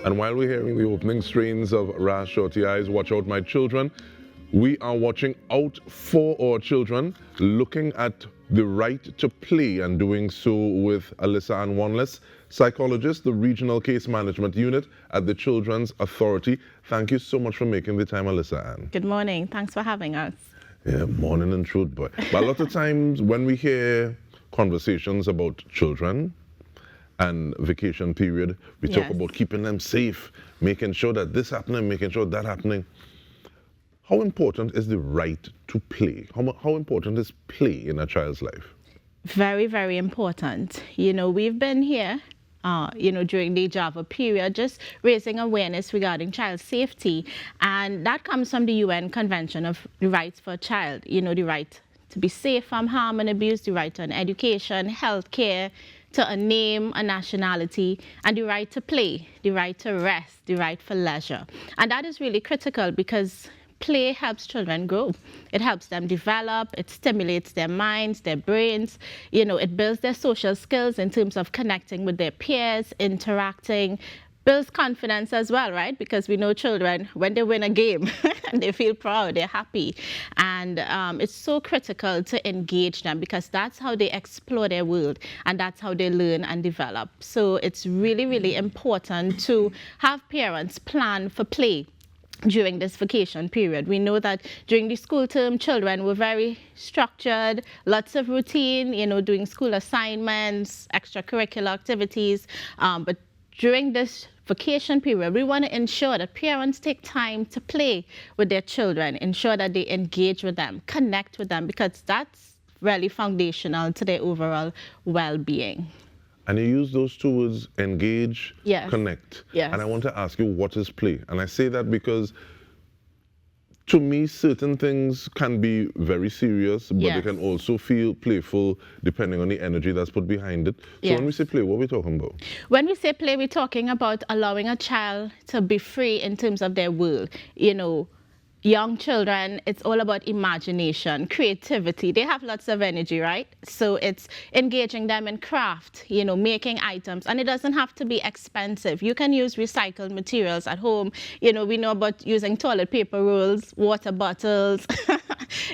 And while we're hearing the opening strains of Raz Shorty Eyes, Watch Out My Children, we are watching out for our children, looking at the right to play, and doing so with Alyssa-Ann Wanliss, psychologist, the Regional Case Management Unit at the Children's Authority. Thank you so much for making the time, Alyssa-Ann. Good morning. Thanks for having us. Yeah, morning and truth, boy. But a lot of times when we hear conversations about children and vacation period, we talk about keeping them safe, making sure that this happening, making sure that happening. How important is the right to play? How important is play in a child's life? Very, very important. You know, we've been here, during the Java period, just raising awareness regarding child safety. And that comes from the UN Convention of the Rights for a Child. You know, the right to be safe from harm and abuse, the right to an education, health care, to a name, a nationality, and the right to play, the right to rest, the right for leisure. And that is really critical because play helps children grow. It helps them develop, it stimulates their minds, their brains, you know, it builds their social skills in terms of connecting with their peers, interacting, builds confidence as well, right? Because we know children, when they win a game, they feel proud, they're happy. And it's so critical to engage them because that's how they explore their world and that's how they learn and develop. So it's really, really important to have parents plan for play during this vacation period. We know that during the school term, children were very structured, lots of routine, you know, doing school assignments, extracurricular activities. But during this vacation period, we want to ensure that parents take time to play with their children, ensure that they engage with them, connect with them, because that's really foundational to their overall well-being. And you use those two words, engage, connect. Yes. And I want to ask you, what is play? And I say that because, to me, certain things can be very serious, but they can also feel playful depending on the energy that's put behind it. So when we say play, what are we talking about? When we say play, we're talking about allowing a child to be free in terms of their world. You know, young children, it's all about imagination, creativity. They have lots of energy, right? So it's engaging them in craft, you know, making items. And it doesn't have to be expensive. You can use recycled materials at home. You know, we know about using toilet paper rolls, water bottles,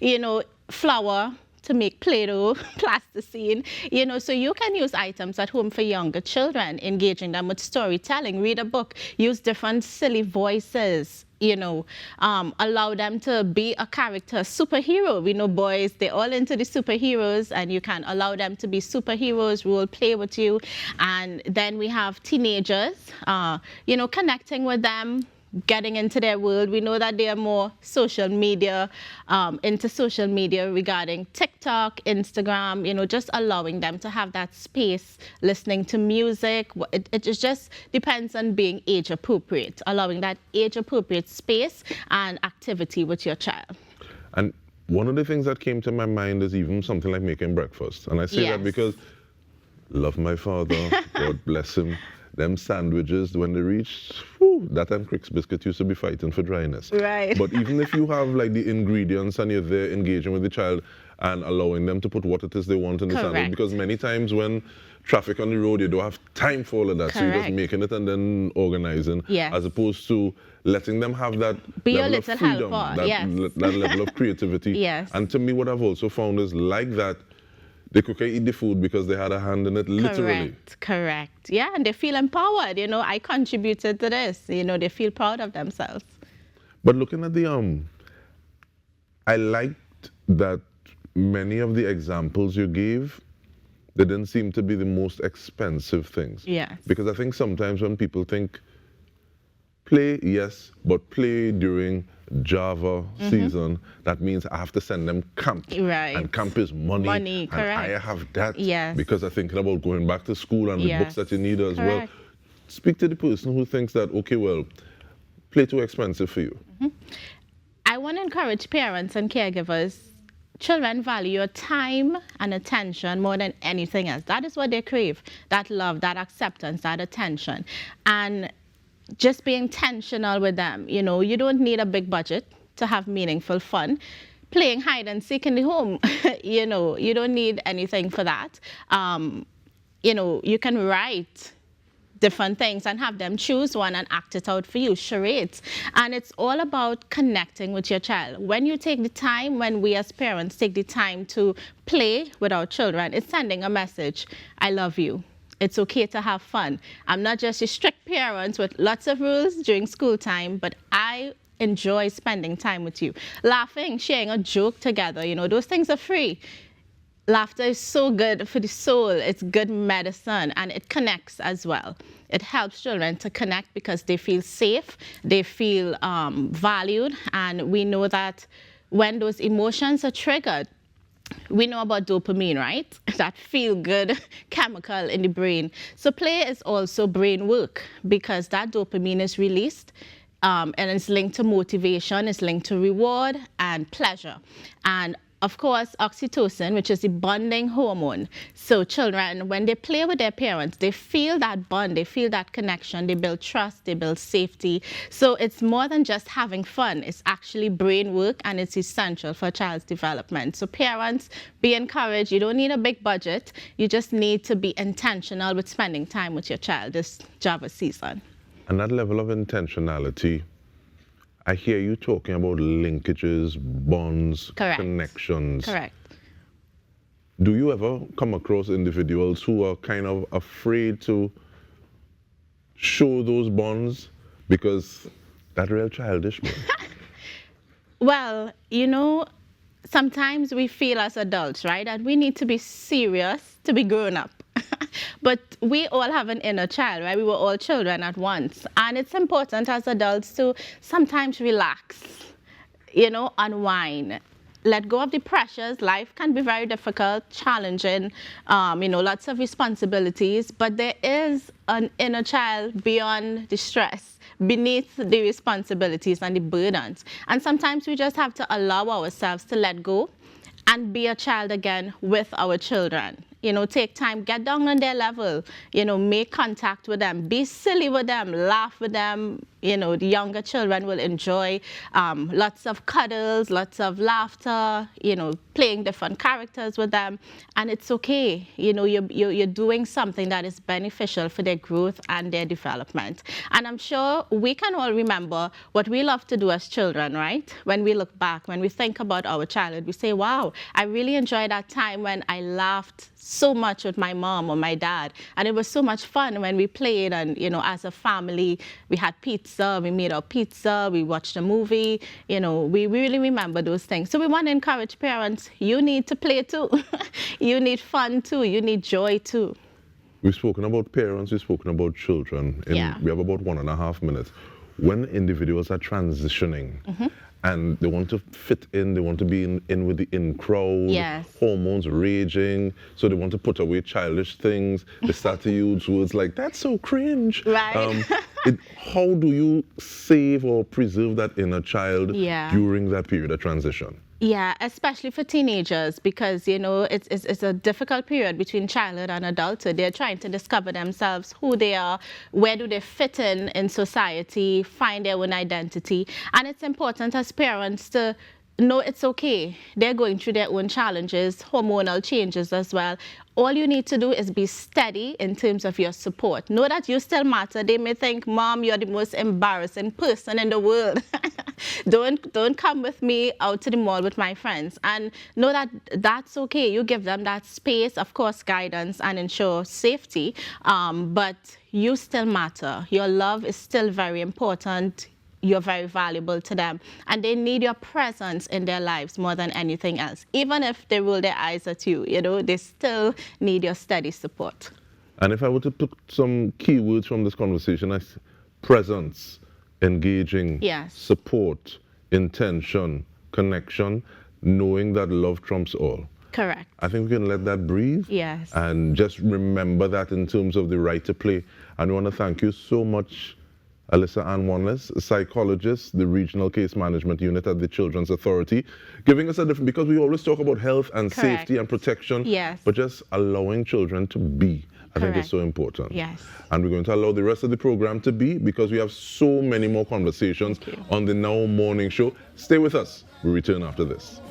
you know, flour to make Play-Doh, plasticine, you know, so you can use items at home for younger children, engaging them with storytelling, read a book, use different silly voices, you know, allow them to be a character, superhero. We know boys, they're all into the superheroes, and you can allow them to be superheroes, role play with you. And then we have teenagers, you know, connecting with them, getting into their world. We know that they are more social media, into social media regarding TikTok, Instagram, you know, just allowing them to have that space, listening to music. It just depends on being age appropriate, allowing that age appropriate space and activity with your child. And one of the things that came to my mind is even something like making breakfast. And I say that because love my father, God bless him. Them sandwiches, when they reach, that and Crick's biscuit used to be fighting for dryness. Right. But even if you have like the ingredients and you're there engaging with the child and allowing them to put what it is they want in the sandwich, because many times when traffic on the road, you don't have time for all of that. So you're just making it and then organizing, as opposed to letting them have that level of freedom, that level of creativity. And to me, what I've also found is like that, they could eat the food because they had a hand in it, literally. Correct. Yeah, and they feel empowered. You know, I contributed to this. You know, they feel proud of themselves. But looking at the, I liked that many of the examples you gave, they didn't seem to be the most expensive things. Yes. Because I think sometimes when people think play, yes, but play during Java season, that means I have to send them camp. Right. And camp is money. Correct. And I have that. Yes. Because I'm thinking about going back to school and the books that you need as well. Speak to the person who thinks that, okay, well, play too expensive for you. I want to encourage parents and caregivers. Children value your time and attention more than anything else. That is what they crave, that love, that acceptance, that attention. And just be intentional with them. You know, you don't need a big budget to have meaningful fun. Playing hide and seek in the home, you know, you don't need anything for that. You know, you can write different things and have them choose one and act it out for you, charades. And it's all about connecting with your child. When you take the time, when we as parents take the time to play with our children, it's sending a message, I love you. It's okay to have fun. I'm not just a strict parent with lots of rules during school time, but I enjoy spending time with you. Laughing, sharing a joke together, those things are free. Laughter is so good for the soul. It's good medicine, and it connects as well. It helps children to connect because they feel safe, they feel valued, and we know that when those emotions are triggered, we know about dopamine, right? That feel-good chemical in the brain. So play is also brain work because that dopamine is released, and it's linked to motivation, it's linked to reward and pleasure. And of course, oxytocin, which is the bonding hormone. So children, when they play with their parents, they feel that bond, they feel that connection, they build trust, they build safety. So it's more than just having fun. It's actually brain work, and it's essential for a child's development. So parents, be encouraged. You don't need a big budget. You just need to be intentional with spending time with your child this Java season. And that level of intentionality, I hear you talking about linkages, bonds, Correct. connections. Correct. Do you ever come across individuals who are kind of afraid to show those bonds because that's real childish? Well, sometimes we feel as adults, right, that we need to be serious to be grown up. But we all have an inner child, right? We were all children at once. And it's important as adults to sometimes relax, unwind. Let go of the pressures. Life can be very difficult, challenging, lots of responsibilities. But there is an inner child beyond the stress, beneath the responsibilities and the burdens. And sometimes we just have to allow ourselves to let go and be a child again with our children. Take time, get down on their level, make contact with them, be silly with them, laugh with them. The younger children will enjoy lots of cuddles, lots of laughter, playing different characters with them. And it's okay. You're doing something that is beneficial for their growth and their development. And I'm sure we can all remember what we love to do as children, right? When we look back, when we think about our childhood, we say, wow, I really enjoyed that time when I laughed so much with my mom or my dad. And it was so much fun when we played, and, as a family, we had pizza, we made our pizza, we watched a movie, we really remember those things. So we want to encourage parents, you need to play too. You need fun too, you need joy too. We've spoken about parents, we've spoken about children. We have about 1.5 minutes. When individuals are transitioning, and they want to fit in, they want to be in with the in crowd, hormones raging, so they want to put away childish things. They start to use words like, that's so cringe. Right. How do you save or preserve that inner child during that period of transition? Yeah, especially for teenagers, because, it's a difficult period between childhood and adulthood. They're trying to discover themselves, who they are, where do they fit in society, find their own identity. And it's important as parents to know it's okay. They're going through their own challenges, hormonal changes as well. All you need to do is be steady in terms of your support. Know that you still matter. They may think, Mom, you're the most embarrassing person in the world. Don't come with me out to the mall with my friends. And know that that's okay. You give them that space, of course, guidance, and ensure safety. But you still matter. Your love is still very important. You're very valuable to them, and they need your presence in their lives more than anything else. Even if they roll their eyes at you, they still need your steady support. And if I were to put some key words from this conversation, presence, engaging, support, intention, connection, knowing that love trumps all. Correct. I think we can let that breathe. Yes. And just remember that in terms of the right to play. And I want to thank you so much, Alyssa-Ann Wanliss, a psychologist, the Regional Case Management Unit at the Children's Authority, giving us a different, because we always talk about health and safety and protection, but just allowing children to be, I think is so important. Yes. And we're going to allow the rest of the program to be, because we have so many more conversations on the Now Morning Show. Stay with us. We return after this.